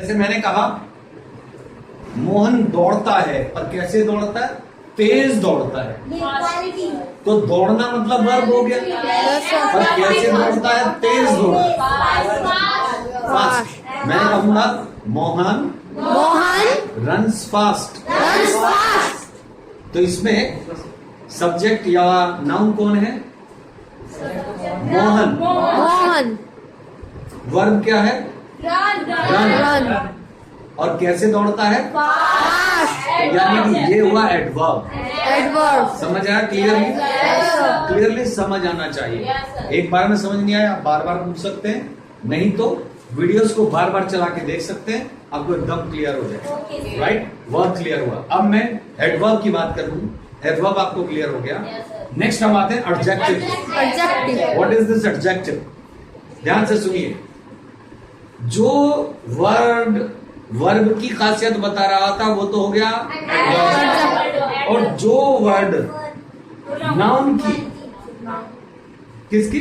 जैसे मैंने कहा मोहन दौड़ता है, पर कैसे दौड़ता है? तेज दौड़ता है। तो दौड़ना मतलब वर्ब हो गया, पर कैसे दौड़ता है? तेज दौड़ता है, फास्ट। मैं कहूंगा मोहन रन्स फास्ट। तो इसमें सब्जेक्ट या नाउन कौन है? मोहन। वर्ब क्या है? रन। और कैसे दौड़ता है? यानी कि ये हुआ एडवर्ब। समझ आया? क्लियरली समझ आना चाहिए। एक बार में समझ नहीं आया, बार बार पूछ सकते हैं, नहीं तो वीडियोस को बार बार चला के देख सकते हैं, आपको एकदम क्लियर हो जाए। राइट? वर्ब क्लियर हुआ। अब मैं एडवर्ब की बात करूं। एडवर्ब आपको क्लियर हो गया। नेक्स्ट हम आते हैं adjective. What is this adjective? ध्यान से सुनिए। जो वर्ब की खासियत बता रहा था वो तो हो गया एडवर्ब, और जो वर्ड नाउन की, किसकी?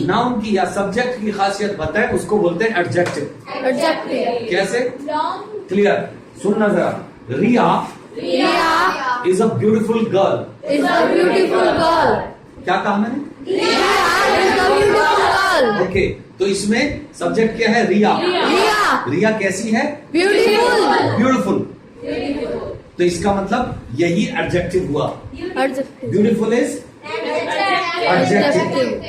नाउन की या सब्जेक्ट की खासियत बताए उसको बोलते हैं एडजेक्टिव। कैसे? क्लियर सुनना जरा। रिया इज अ ब्यूटीफुल गर्ल। क्या कहा मैंने? ओके, तो इसमें सब्जेक्ट क्या है? रिया। रिया कैसी है? ब्यूटीफुल। तो इसका मतलब यही एडजेक्टिव हुआ। Beautiful is adjective.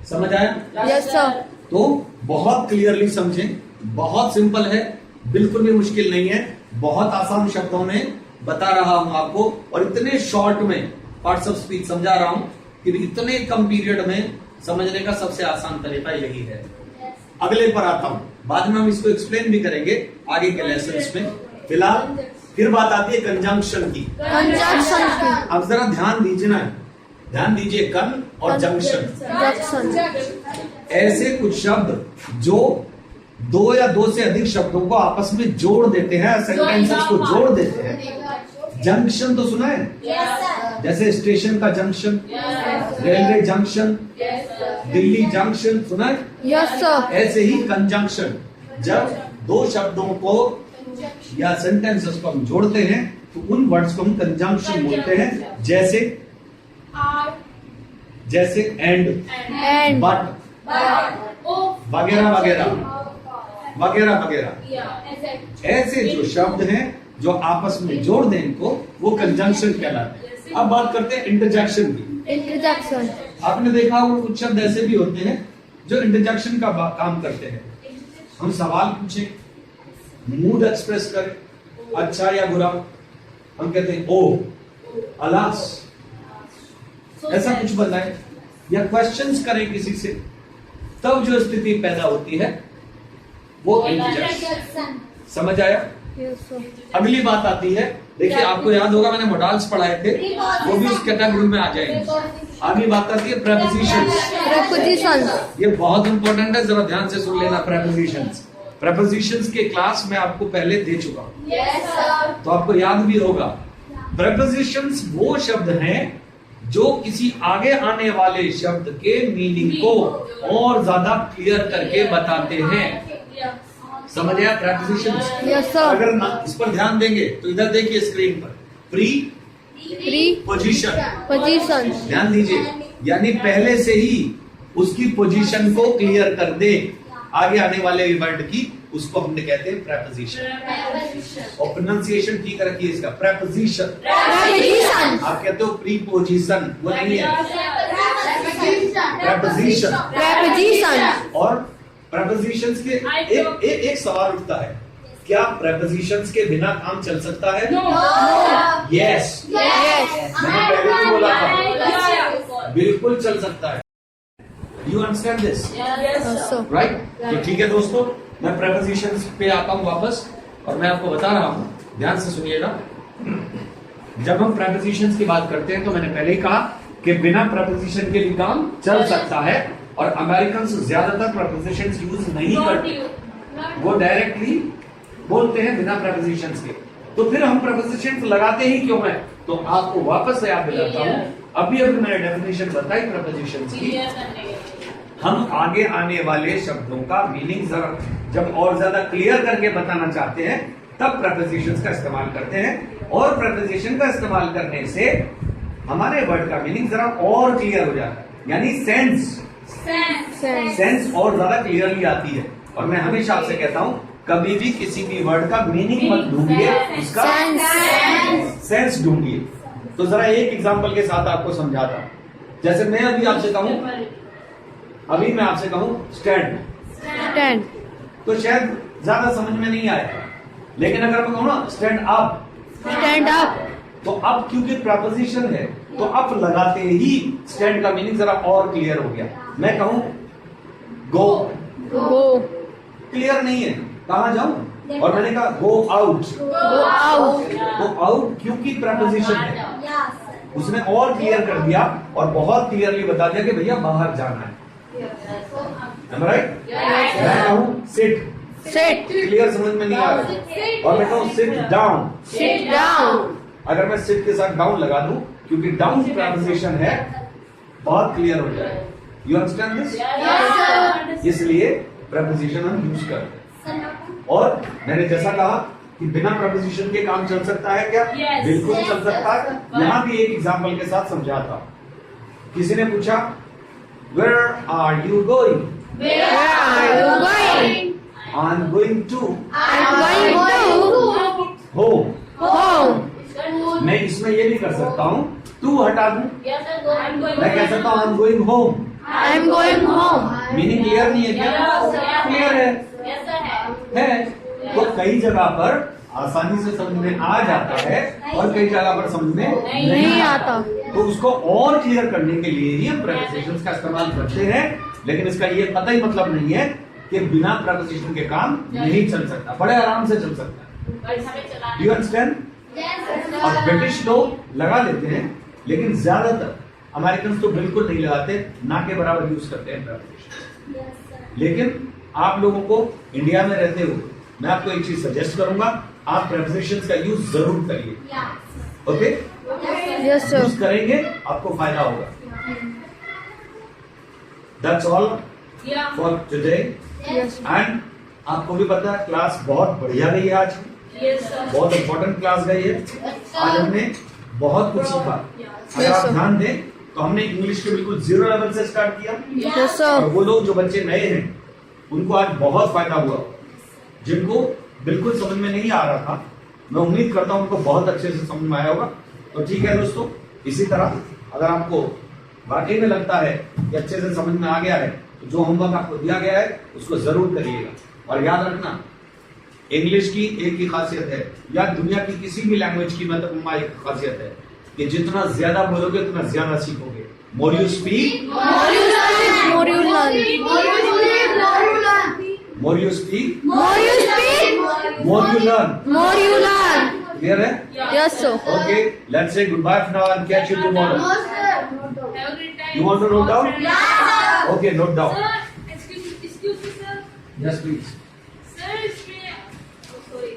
समझ आया? Yes sir. तो बहुत क्लियरली समझें, बहुत सिंपल है, बिल्कुल भी मुश्किल नहीं है। बहुत आसान शब्दों में बता रहा हूं आपको, और इतने शॉर्ट में पार्ट्स ऑफ स्पीच समझा रहा हूं कि इतने कम पीरियड में समझने का सबसे आसान तरीका यही है। अगले पर आता हूं, बाद में हम इसको एक्सप्लेन भी करेंगे आगे के लेसन्स में। फिलहाल फिर बात आती है कंजंक्शन की। अब जरा ध्यान दीजिए ना, ध्यान दीजिए। कन और जंक्शन ऐसे कुछ शब्द जो दो या दो से अधिक शब्दों को आपस में जोड़ देते हैं, सेंटेंसेस को जोड़ देते हैं। जंक्शन तो सुना है? जैसे स्टेशन का junction, railway junction, Delhi junction सुना है? Yes sir. ऐसे ही कंजंक्शन, जब दो शब्दों को या सेंटेंसेस को हम जोड़ते हैं तो उन वर्ड्स को हम कंजंक्शन बोलते हैं। जैसे एंड, बट, वगैरह वगैरह वगैरह। ऐसे जो शब्द हैं जो आपस में जोड़ दें इनको, वो कंजंक्शन कहलाते हैं। अब बात करते हैं इंटरजेक्शन की। आपने देखा होगा कुछ शब्द ऐसे भी होते हैं जो इंटरजेक्शन का काम करते हैं। हम सवाल पूछें, मूड एक्सप्रेस करें, अच्छा या बुरा, हम कहते हैं ओ, अलास, ऐसा कुछ बताएं, या क्वेश्चंस करें किसी से, तब जो स्थिति पैदा होती है वो इंटरजेक्शन। समझ आया? अगली बात आती है, देखिए आपको याद होगा मैंने मॉडल्स पढ़ाए थे, वो भी इस कैटेगरी में आ जाएंगे। अगली बात आती है प्रेपोजिशंस। ये बहुत इंपॉर्टेंट है, जरा ध्यान से सुन लेना। प्रेपोजिशंस के क्लास में आपको पहले दे चुका हूं, तो आपको याद भी होगा। प्रेपोजिशंस वो शब्द हैं जो किसी आगे आने वाले शब्द के मीनिंग को और ज्यादा क्लियर करके बताते हैं। समझ आया? प्रेपोजिशंस। Yes sir. अगर इस पर ध्यान देंगे तो इधर देखिए स्क्रीन पर, पोजीशन। ध्यान दीजिए, यानी पहले से ही उसकी पोजीशन को क्लियर कर दे आगे आने वाले वर्ड की, उसको हमने कहते हैं प्रेपोजिशन। और प्रोनाउंसिएशन ठीक रखिए इसका, प्रेपोजिशन। आप कहते हो प्रीपोजिशन, वो नहीं है, प्रेपोजिशन। और प्रेपोजिशंस के एक सवाल उठता है, क्या प्रेपोजिशंस के बिना काम चल सकता है? यस। मैंने पहले भी बोला था, बिल्कुल चल सकता है। You understand this? राइट? तो ठीक है दोस्तों, मैं प्रेपोजिशंस पे आता हूं वापस, और मैं आपको बता रहा हूं, ध्यान से सुनिएगा। जब हम प्रेपोजिशंस की बात करते हैं तो मैंने पहले ही कहा कि बिना प्रेपोजिशन के भी काम चल सकता है, और अमेरिकन ज्यादातर प्रेपोजिशंस यूज नहीं करते, वो डायरेक्टली बोलते हैं बिना प्रेपोजिशंस के। तो फिर हम प्रेपोजिशंस लगाते ही क्यों हैं? तो आपको वापस से याद दिलाता हूं, अभी मैंने डेफिनेशन बताई प्रेपोजिशंस की। हम आगे आने वाले शब्दों का मीनिंग जरा जब और ज्यादा क्लियर करके बताना चाहते हैं तब प्रपोजिशंस का इस्तेमाल करते हैं, और प्रपोजिशन का इस्तेमाल करने से हमारे वर्ड का मीनिंग जरा और क्लियर हो जाता है, यानी सेंस और ज्यादा क्लियरली आती है। और मैं हमेशा आपसे कहता हूं कभी भी किसी भी वर्ड का मीनिंग मत ढूंढिए, उसका सेंस ढूंढिए। तो जरा एक एग्जांपल के साथ आपको समझाता हूं। जैसे मैं अभी आपसे कहूं स्टैंड, तो शायद ज्यादा समझ में नहीं आएगा, लेकिन अगर मैं कहूं ना स्टैंड अप, तो अब क्योंकि प्रपोजिशन है तो अप लगाते ही स्टैंड का मीनिंग जरा और क्लियर हो गया। मैं कहूं गो, क्लियर नहीं है, कहां जाऊं, और मैंने कहा गो आउट, क्योंकि प्रपोजिशन है उसने और क्लियर कर दिया और बहुत क्लियरली बता दिया कि भैया बाहर जाना है। राइट? मैं कहूं सिट, क्लियर समझ में नहीं आ रहा, और मैं कहूं सिट डाउन, अगर मैं सिट के साथ डाउन लगा दूं क्योंकि डाउन प्रपोजिशन है, बहुत क्लियर हो जाए। You understand this? इसलिए प्रपोजिशन हम यूज करते हैं। और मैंने जैसा कहा कि बिना प्रपोजिशन के काम चल सकता है क्या? बिल्कुल चल सकता है। यहां भी एक एग्जांपल के साथ समझाता हूं। किसी ने पूछा where are you going? I am going to home. मैं इसमें ये भी कर सकता हूँ, तू हटा दूं, मैं कह सकता हूँ आई am going home. Meaning clear नहीं है क्या? क्लियर है। तो कई जगह पर आसानी से समझ में आ जाता है और कई जगह पर समझ में नहीं आता। तो उसको और क्लियर करने के लिए ही हम प्रपोजिशंस का इस्तेमाल करते हैं, लेकिन इसका ये कतई मतलब नहीं है कि बिना प्रपोजिशन के काम नहीं चल सकता, बड़े आराम से चल सकता है। Do you understand? अब ब्रिटिश लोग लगा लेते हैं, लेकिन ज्यादातर अमेरिकन तो बिल्कुल नहीं लगाते, ना के बराबर यूज करते हैं प्रपोजिशन। लेकिन आप लोगों को इंडिया में रहते हुए मैं आपको एक चीज सजेस्ट करूंगा, आप प्रपोजिशंस का यूज जरूर करिए। ओके? यूज करेंगे आपको फायदा होगा। That's all for today. And आपको भी पता है क्लास बहुत बढ़िया गई है आज, बहुत इंपॉर्टेंट क्लास गई है। आज हमने बहुत कुछ सीखा। अगर आप ध्यान दें तो हमने इंग्लिश के बिल्कुल 0 लेवल से स्टार्ट किया, और वो लोग जो बच्चे नए हैं उनको आज बहुत फायदा हुआ। जिनको बिल्कुल समझ में नहीं आ रहा था, मैं उम्मीद करता हूं उनको बहुत अच्छे से समझ में आया होगा। तो ठीक है दोस्तों, इसी तरह अगर आपको वाकई में लगता है कि अच्छे से समझ में आ गया है तो जो होमवर्क आपको दिया गया है उसको जरूर करिएगा। और याद रखना, इंग्लिश की एक ही खासियत है, या दुनिया की किसी भी लैंग्वेज की मतलब एक खासियत है कि जितना ज्यादा बोलोगे उतना ज्यादा सीखोगे। More you speak more you learn, more you learn. Clear है? Yes, sir. Okay, let's say goodbye for now and catch you tomorrow. You want to note down? Yeah. Okay, note down. Sir, excuse me, sir. Yes, please. Sir, इसमें sorry,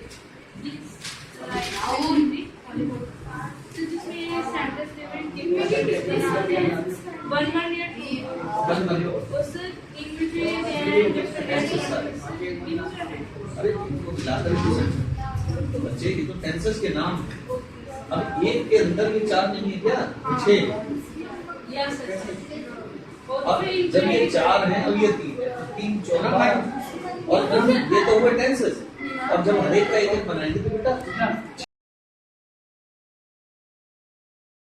please. Only. So जिसमें sentence statement कितने आते हैं? 1 1 या 2? वो sir in between अरे इनको मिलाकर बच्चे की तो टेंसेस के नाम। अब एक के अंदर भी 4 नहीं है क्या? 6। Yes, sir. अब जब ये 4 है, अब ये 3 है, 3 4 5, और जब ये तो हुए टेंसेस। अब जब हर एक का एक बनाएंगे तो बेटा